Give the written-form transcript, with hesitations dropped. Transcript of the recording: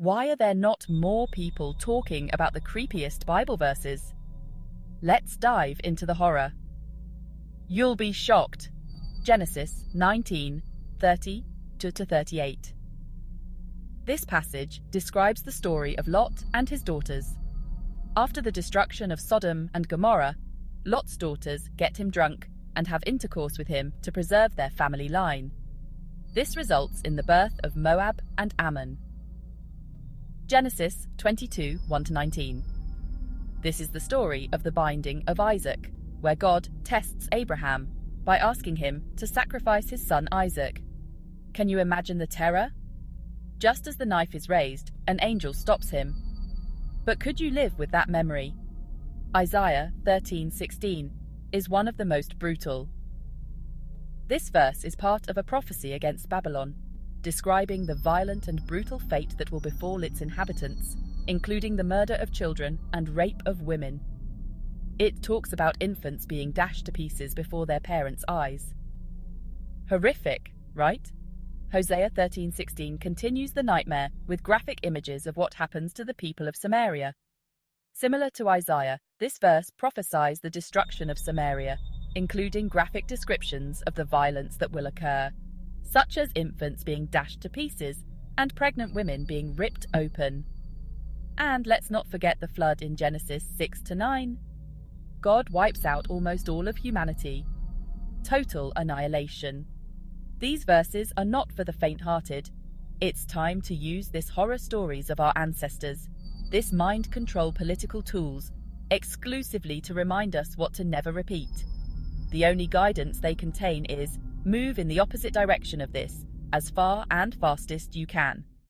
Why are there not more people talking about the creepiest Bible verses? Let's dive into the horror. You'll be shocked. Genesis 19:30-38. This passage describes the story of Lot and his daughters. After the destruction of Sodom and Gomorrah, Lot's daughters get him drunk and have intercourse with him to preserve their family line. This results in the birth of Moab and Ammon. Genesis 22:1-19. This is the story of the binding of Isaac, where God tests Abraham by asking him to sacrifice his son Isaac. Can you imagine the terror? Just as the knife is raised, an angel stops him. But could you live with that memory? Isaiah 13:16 is one of the most brutal. This verse is part of a prophecy against Babylon, describing the violent and brutal fate that will befall its inhabitants, including the murder of children and rape of women. It talks about infants being dashed to pieces before their parents' eyes. Horrific, right? Hosea 13:16 continues the nightmare with graphic images of what happens to the people of Samaria. Similar to Isaiah, this verse prophesies the destruction of Samaria, including graphic descriptions of the violence that will occur, such as infants being dashed to pieces and pregnant women being ripped open. And let's not forget the flood in Genesis 6-9. God wipes out almost all of humanity. Total annihilation. These verses are not for the faint-hearted. It's time to use these horror stories of our ancestors, this mind control political tools, exclusively to remind us what to never repeat. The only guidance they contain is move in the opposite direction of this, as far and fastest you can.